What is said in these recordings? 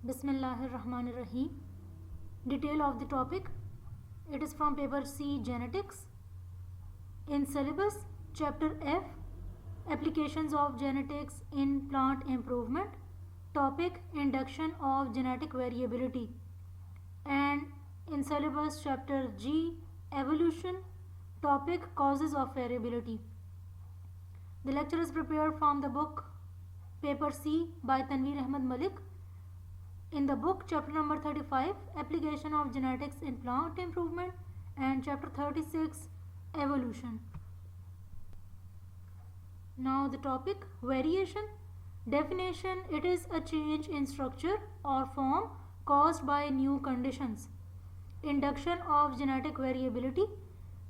Bismillahirrahmanirrahim. Detail of the topic. It is from paper C, Genetics. In syllabus, chapter F, Applications of Genetics in Plant Improvement. Topic, Induction of Genetic Variability. And in syllabus, chapter G, Evolution. Topic, Causes of Variability. The lecture is prepared from the book Paper C by Tanveer Ahmed Malik. In the book, chapter number 35, Application of Genetics in Plant Improvement, and chapter 36, Evolution. Now the topic, variation. Definition, it is a change in structure or form caused by new conditions. Induction of genetic variability.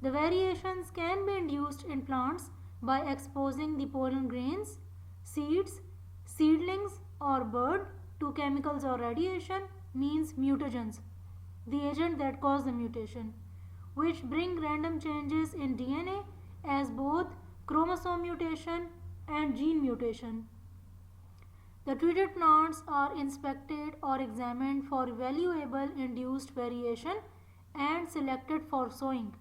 The variations can be induced in plants by exposing the pollen grains, seeds, seedlings or bird to chemicals or radiation, means mutagens, the agent that cause the mutation, which bring random changes in DNA as both chromosome mutation and gene mutation. The treated plants are inspected or examined for valuable induced variation and selected for sowing.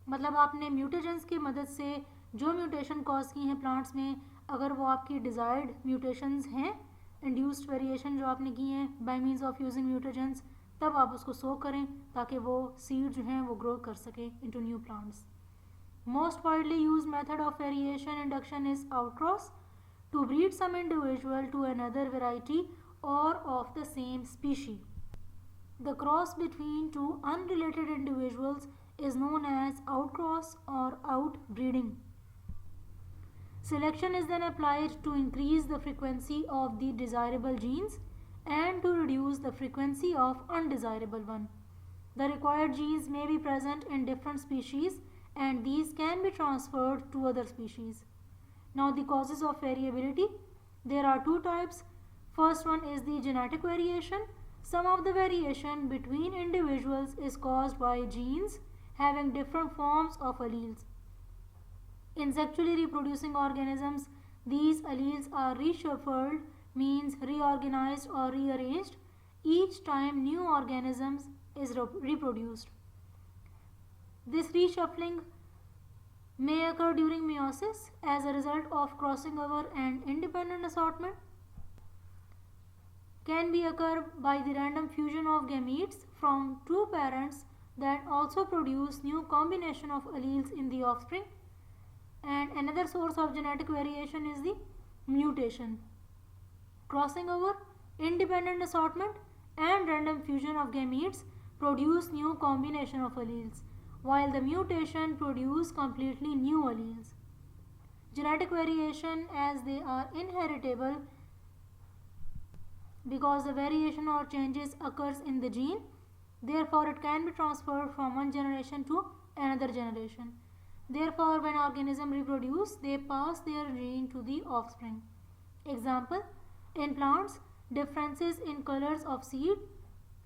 मतलब आपने mutations की मदद से जो mutation cause की हैं plants में, अगर वो आपकी डिज़ायर्ड म्यूटेशंस हैं, इंड्यूस्ड वेरिएशन जो आपने की हैं by means of using mutations, तब आप उसको सो करें ताकि वो सीड जो हैं वो ग्रो कर सकें into new plants. Most widely used method of variation induction is outcross to breed some individual to another variety or of the same species. The cross between two unrelated individuals is known as outcross or outbreeding. Selection is then applied to increase the frequency of the desirable genes and to reduce the frequency of undesirable one. The required genes may be present in different species and these can be transferred to other species. Now the causes of variability. There are two types. First one is the genetic variation. Some of the variation between individuals is caused by genes having different forms of alleles. In sexually reproducing organisms, these alleles are reshuffled, means reorganized or rearranged each time new organisms is reproduced. This reshuffling may occur during meiosis as a result of crossing over and independent assortment. Can be occur by the random fusion of gametes from two parents that also produce new combination of alleles in the offspring. And another source of genetic variation is the mutation. Crossing over, independent assortment and random fusion of gametes produce new combination of alleles, while the mutation produce completely new alleles. Genetic variation, as they are inheritable because the variation or changes occurs in the gene, therefore it can be transferred from one generation to another generation. Therefore, when organisms reproduce, they pass their gene to the offspring. Example, in plants, differences in colors of seed,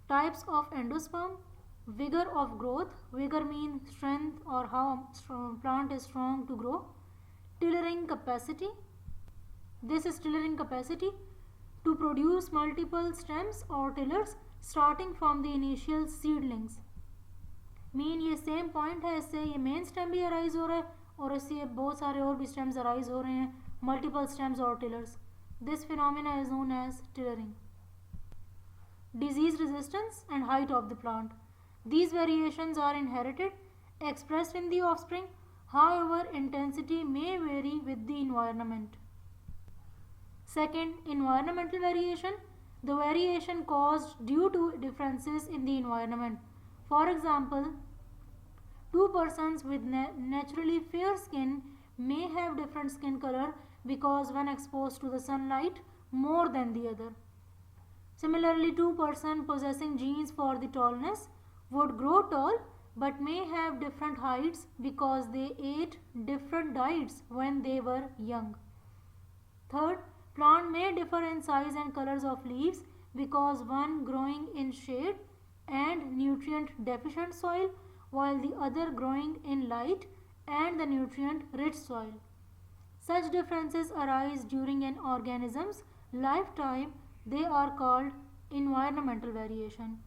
types of endosperm, vigor of growth, vigor means strength or how strong plant is strong to grow, tillering capacity, this is tillering capacity to produce multiple stems or tillers starting from the initial seedlings. Mean ये same point है, इससे ये main stem भी arise हो रहा है और इससे बहुत सारे और भी स्टेम्स अराइज हो रहे हैं, मल्टीपल स्टेम्स और tillers. This phenomena is known as tillering. Disease resistance and height of the plant. These variations are inherited, expressed in the offspring. However, intensity may vary with the environment. Second, environmental variation. The variation caused due to differences in the environment. For example, two persons with naturally fair skin may have different skin color because one exposed to the sunlight more than the other. Similarly, two persons possessing genes for the tallness would grow tall but may have different heights because they ate different diets when they were young. Third, plant may differ in size and colors of leaves because one growing in shade and nutrient deficient soil while the other growing in light and the nutrient rich soil. Such differences arise during an organism's lifetime. They are called environmental variation.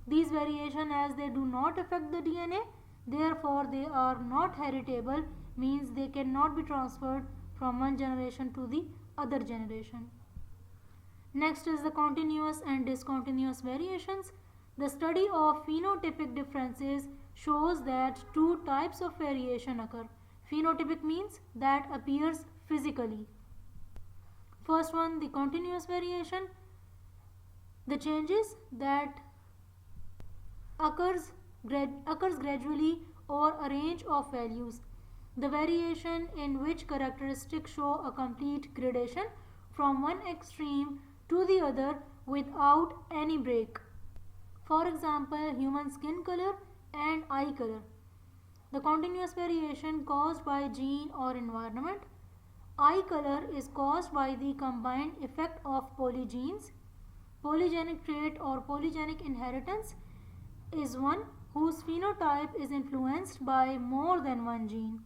These variation, as they do not affect the DNA, therefore they are not heritable, means they cannot be transferred from one generation to the other generation. Next is the continuous and discontinuous variations. The study of phenotypic differences shows that two types of variation occur. Phenotypic means that appears physically. First one, the continuous variation. The changes that occurs gradually over a range of values. The variation in which characteristics show a complete gradation from one extreme to the other without any break. For example, human skin color and eye color. The continuous variation caused by gene or environment. Eye color is caused by the combined effect of polygenes. Polygenic trait or polygenic inheritance is one whose phenotype is influenced by more than one gene.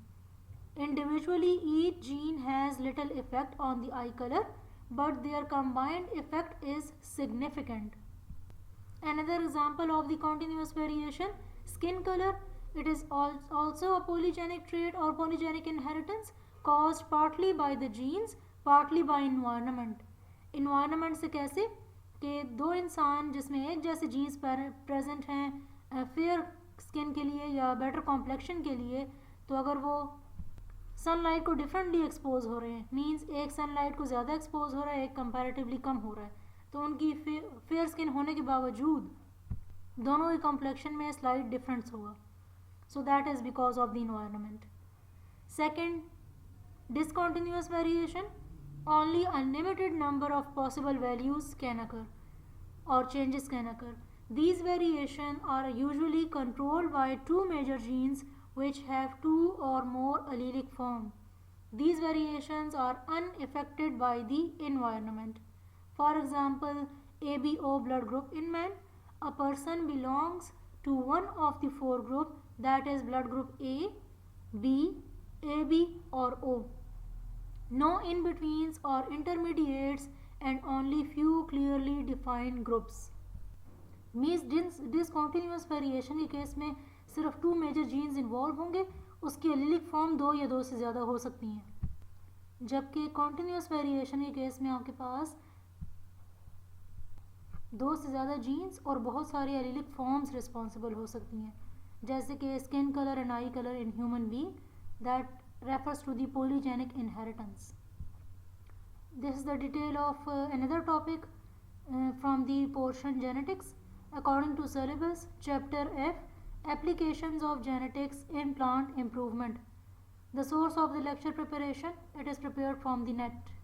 Individually, each gene has little effect on the eye color, but their combined effect is significant. Another example of the continuous variation, skin color. It is also a polygenic trait or polygenic inheritance caused partly by the genes, partly by environment. Environment से कैसे कि दो इंसान जिसमें एक जैसे genes present हैं fair skin के लिए या बेटर कॉम्प्लेक्शन के लिए, तो अगर वो सनलाइट को डिफरेंटली एक्सपोज हो रहे हैं, मींस एक सनलाइट को ज़्यादा एक्सपोज हो रहा है, एक कंपैरेटिवली कम हो रहा है, तो उनकी फेयर स्किन होने के बावजूद दोनों की कॉम्प्लेक्शन में स्लाइट डिफरेंस होगा. So that is because of the environment. Second, discontinuous variation. Only a limited number of possible values can occur or changes can occur. These variations are usually controlled by two major genes which have two or more allelic form. These variations are unaffected by the environment. For example, ABO blood group in men. A person belongs to one of the four groups, that is blood group A, B, AB or O. No in-betweens or intermediates and only few clearly defined groups. Means discontinuous variation के case में सिर्फ to major jeans involve होंगे, उसकी allylic form दो या दो से ज़्यादा हो सकती हैं, जबकि कॉन्टिन्यूस वेरिएशन के केस में आपके पास दो से ज़्यादा जीन्स और बहुत सारी एलिलिक फॉर्म्स रिस्पॉन्सिबल हो सकती हैं, जैसे कि skin colour and I colour in human being, that refers to the polygenic inheritance. This is the detail of another topic from the portion genetics. According to syllabus, chapter F, applications of genetics in plant improvement. The source of the lecture preparation, it is prepared from the net.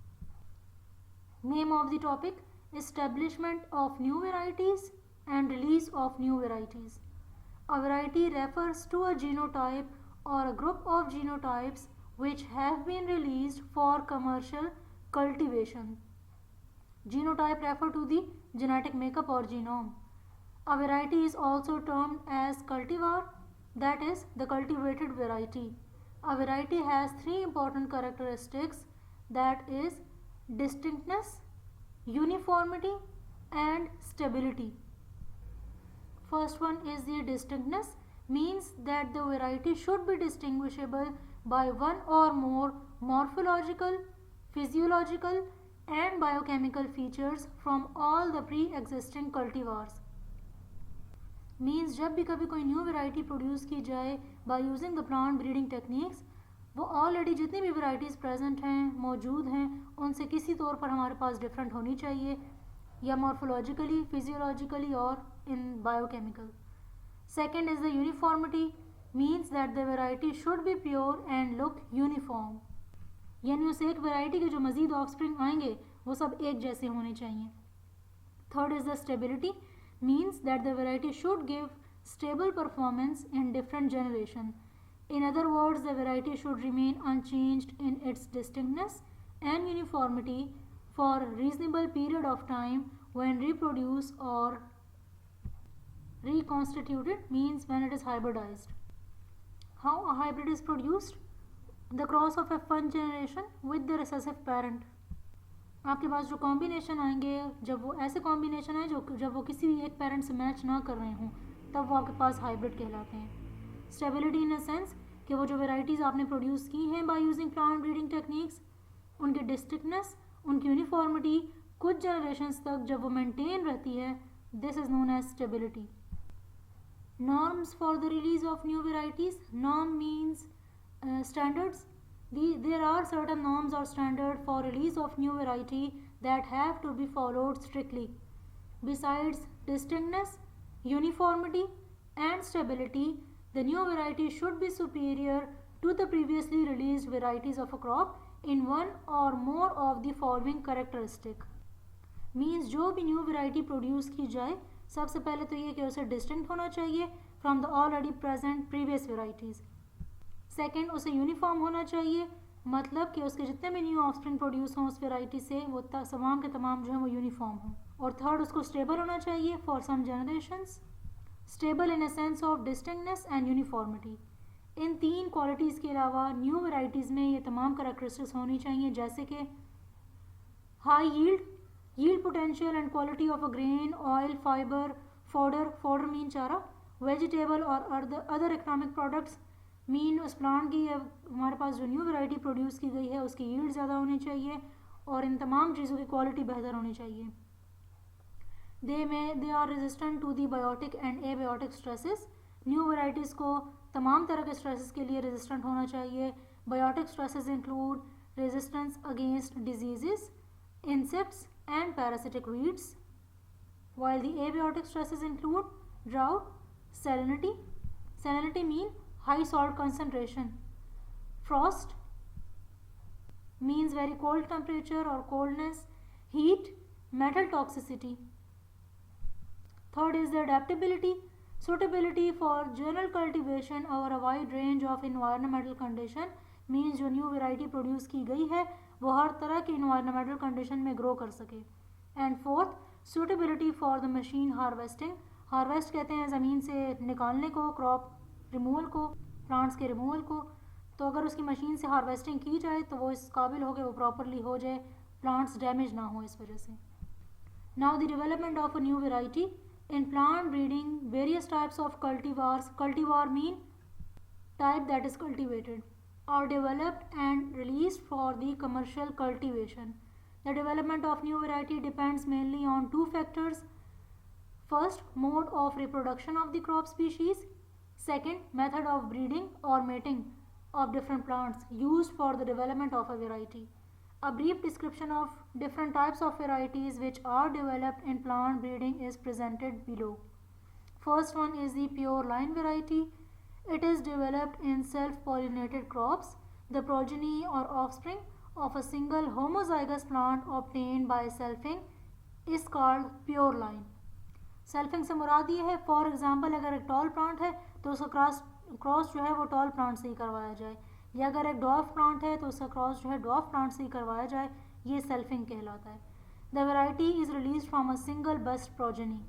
Name of the topic, establishment of new varieties and release of new varieties. A variety refers to a genotype or a group of genotypes which have been released for commercial cultivation. Genotype refer to the genetic makeup or genome. A variety is also termed as cultivar, that is the cultivated variety. A variety has three important characteristics, that is distinctness, uniformity and stability. First one is the distinctness, means that the variety should be distinguishable by one or more morphological, physiological and biochemical features from all the pre-existing cultivars. Means जब भी कभी कोई new variety produce की जाए by using the plant breeding techniques, वो already जितनी भी varieties present हैं, मौजूद हैं, उनसे किसी तौर पर हमारे पास डिफरेंट होनी चाहिए, या मॉर्फोलॉजिकली, फिजियोलॉजिकली और in biochemical. Second is the uniformity, means that the variety should be pure and look uniform. यानी उस एक वैरायटी के जो मज़ीद ऑफस्प्रिंग आएंगे वो सब एक जैसे होने चाहिए. Third is the stability, means that the variety should give stable performance in different generation. In other words, the variety should remain unchanged in its distinctness and uniformity for a reasonable period of time when reproduced or reconstituted, means when it is hybridized. How a hybrid is produced? The cross of F1 generation with the recessive parent. आपके पास जो combination आएंगे, जब वो ऐसे combination आए जो जब वो किसी भी एक पेरेंट से मैच ना कर रहे हों, तब वो आपके पास हाइब्रिड कहलाते हैं। स्टेबिलिटी इन अ सेंस कि वो जो वेराइटीज़ आपने प्रोड्यूस की हैं by using plant breeding techniques, उनकी डिस्टिंक्टनेस, उनकी यूनिफॉर्मिटी कुछ जनरेशन्स तक जब वो मेंटेन रहती है, this is known as stability. Norms for the release of new varieties. Norm means standards. There are certain norms or standard for release of new variety that have to be followed strictly. Besides distinctness, uniformity and stability, the new variety should be superior to the previously released varieties of a crop in one or more of the following characteristic. Means जो भी new variety produce की जाए, सबसे पहले तो ये कि उसे डिस्टिंक्ट होना चाहिए from the already present previous varieties. Second, उसे यूनिफॉर्म होना चाहिए, मतलब कि उसके जितने भी न्यू ऑफस्प्रिंग प्रोड्यूस हों उस वैरायटी से वो तमाम के तमाम जो है वो यूनिफॉर्म हों। और थर्ड, उसको स्टेबल होना चाहिए for some generations, stable in a sense of distinctness and uniformity. इन तीन क्वालिटीज़ के अलावा न्यू वैरायटीज़ में ये तमाम करैक्टरिस्टिक्स होनी चाहिए, जैसे कि high yield potential and quality of a grain, oil, fiber, fodder mean चारा, vegetable और other economic products mean उस प्लांट की हमारे पास जो न्यू वैरायटी प्रोड्यूस की गई है उसकी यील्ड ज़्यादा होनी चाहिए और इन तमाम चीज़ों की क्वालिटी बेहतर होनी चाहिए। They are resistant to the biotic and abiotic stresses. New varieties को तमाम तरह के स्ट्रेसेस के लिए रेजिस्टेंट होना चाहिए। Biotic stresses include resistance against diseases, insects and parasitic weeds, while the abiotic stresses include drought, salinity. Salinity mean high salt concentration. Frost means very cold temperature or coldness. Heat, metal toxicity. Third is the adaptability, suitability for general cultivation over a wide range of environmental condition. Means जो new variety produce की गई है वो हर तरह के environmental condition में grow कर सके। And fourth, suitability for the machine harvesting. Harvest कहते हैं ज़मीन से निकालने को, क्रॉप रिमूवल को, प्लांट्स के रिमूवल को। तो अगर उसकी मशीन से हार्वेस्टिंग की जाए तो वो इस काबिल हो कि वो प्रॉपरली हो जाए, प्लांट्स डैमेज ना हो इस वजह से। Now the development of a new variety in plant breeding, various types of cultivars. Cultivar mean type that is cultivated are developed and released for the commercial cultivation. The development of new variety depends mainly on two factors. First, mode of reproduction of the crop species. Second, method of breeding or mating of different plants used for the development of a variety. A brief description of different types of varieties which are developed in plant breeding is presented below. First one is the pure line variety. It is developed in self-pollinated crops. The progeny or offspring of a single homozygous plant obtained by selfing is called pure line. Selfing से मुराद ये है, for example अगर एक tall plant है तो उसका cross जो है वो टॉल प्लांट से ही करवाया जाए, या अगर एक डॉफ प्लांट है तो उसका क्रॉस जो है डॉफ प्लांट से ही करवाया जाए, ये सेल्फिंग कहलाता है। The variety is release from a single best progeny.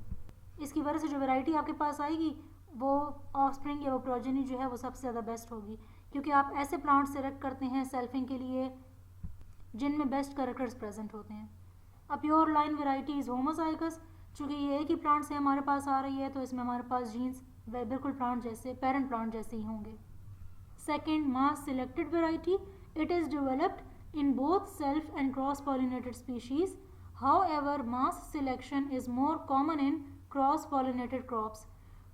इसकी वजह से जो वैरायटी आपके पास आएगी वो ऑफस्प्रिंग या वो प्रोजेनी जो है वो सबसे ज़्यादा बेस्ट होगी, क्योंकि आप ऐसे प्लांट सेलेक्ट करते हैं सेल्फिंग के लिए जिनमें बेस्ट कैरेक्टर्स प्रेजेंट होते हैं। A pure line variety is homozygous. चूँकि ये एक ही प्लांट से हमारे पास आ रही है तो इसमें हमारे पास जीन्स बिल्कुल प्लांट जैसे, पेरेंट प्लांट जैसे ही होंगे। Second, mass selected variety. It is developed in both self and cross pollinated species. However mass selection is more common in cross pollinated crops.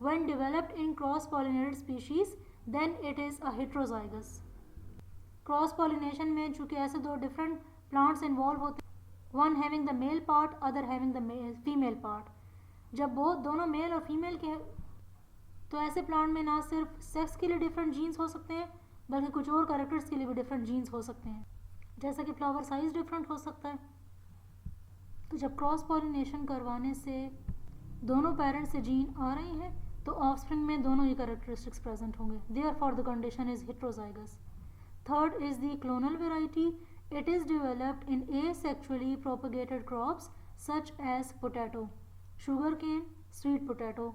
When developed in cross-pollinated species, then it is a heterozygous. Cross pollination में चूँकि ऐसे दो different plants involve होते हैं, one having the male part, other having the female part. जब वो दोनों mail और फीमेल के तो ऐसे प्लांट में ना सिर्फ सेक्स के लिए डिफरेंट जीन्स हो सकते हैं बल्कि कुछ और कैरेक्टर्स के लिए भी डिफरेंट जीन्स हो सकते हैं, जैसा कि फ्लावर साइज डिफरेंट हो सकता है। तो जब क्रॉस पॉलिनेशन करवाने से दोनों पेरेंट्स से जीन आ रही हैं तो ऑफस्प्रिंग में दोनों ही कैरेक्टरिस्टिक्स प्रेजेंट होंगे, therefore the condition is heterozygous. Third is the clonal variety. It is developed in asexually propagated crops such as potato, sugarcane, sweet potato.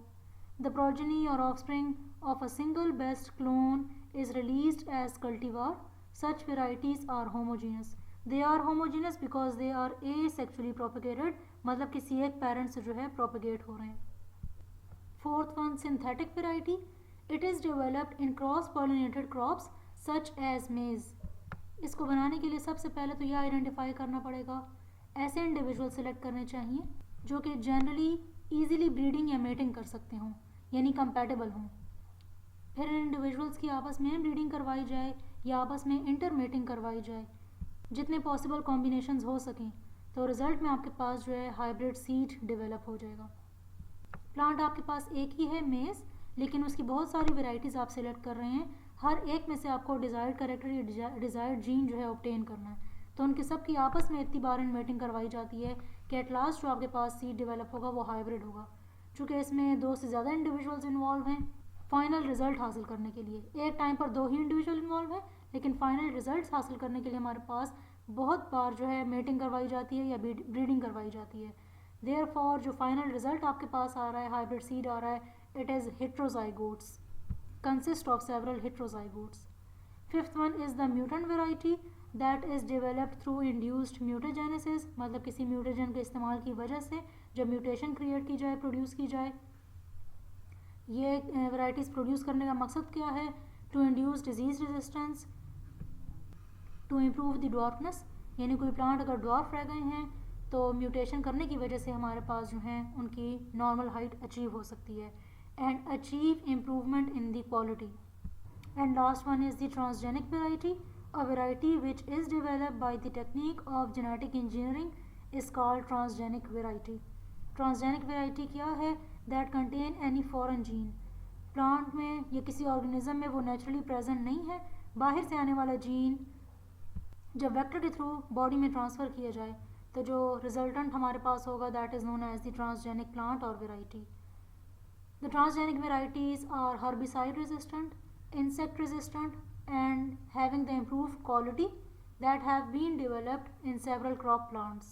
The progeny or offspring of a single best clone is released as cultivar. Such varieties are homogeneous. They are homogeneous because they are asexually propagated, मतलब किसी एक parent से जो है propagate हो रहे हैं. Fourth one, synthetic variety. It is developed in cross pollinated crops such as maize. इसको बनाने के लिए सबसे पहले तो यह आइडेंटिफाई करना पड़ेगा, ऐसे इंडिविजुअल सेलेक्ट करने चाहिए जो कि जनरली ईजिली ब्रीडिंग या मेटिंग कर सकते हों, यानी कंपैटिबल हों. फिर इन इंडिविजुअल्स की आपस में ब्रीडिंग करवाई जाए या आपस में इंटरमेटिंग करवाई जाए, जितने पॉसिबल कॉम्बिनेशंस हो सकें, तो रिज़ल्ट में आपके पास जो है हाइब्रिड सीड डेवलप हो जाएगा. प्लांट आपके पास एक ही है मेज़, लेकिन उसकी बहुत सारी वेराइटीज़ आप सेलेक्ट कर रहे हैं. हर एक में से आपको डिज़ायर्ड कैरेक्टर या डिज़ायर्ड जीन जो है ऑब्टेन करना है, तो उनकी सब की आपस में इतनी बार मेटिंग करवाई जाती है कि एट लास्ट जो आपके पास सीड डेवलप होगा वो हाइब्रिड होगा. चूँकि इसमें 2 से ज़्यादा इंडिविजुअल्स इन्वॉल्व हैं फाइनल रिजल्ट हासिल करने के लिए. एक टाइम पर 2 ही इंडिविजुअल इन्वॉल्व हैं, लेकिन फाइनल रिजल्ट हासिल करने के लिए हमारे पास बहुत बार जो है मेटिंग करवाई जाती है या ब्रीडिंग करवाई जाती है. देयरफॉर जो फाइनल रिजल्ट आपके पास आ रहा है, हाइब्रिड सीड आ रहा है, it is heterozygotes, consist of several heterozygotes. Fifth one is the mutant variety that is developed through induced mutagenesis, मतलब किसी म्यूटेजन के इस्तेमाल की वजह से जब म्यूटेशन क्रिएट की जाए, प्रोड्यूस की जाए. ये वैराइटीज़ प्रोड्यूस करने का मकसद क्या है? To induce disease resistance, to improve the dwarfness, यानी कोई प्लांट अगर ड्वार्फ रह गए हैं तो म्यूटेशन करने की वजह से हमारे पास जो हैं उनकी नॉर्मल हाइट अचीव हो सकती है, and achieve improvement in the quality. And last one is the transgenic variety. A variety which is developed by the technique of genetic engineering is called transgenic variety. Transgenic variety क्या है? That contain any foreign gene. Plant में या किसी organism में वो naturally present नहीं है, बाहर से आने वाला जीन जब वेक्टर के थ्रू बॉडी में ट्रांसफ़र किया जाए तो जो रिजल्टेंट हमारे पास होगा that is known as the transgenic plant और variety. The transgenic varieties are herbicide resistant, insect resistant, and having the improved quality that have been developed in several crop plants.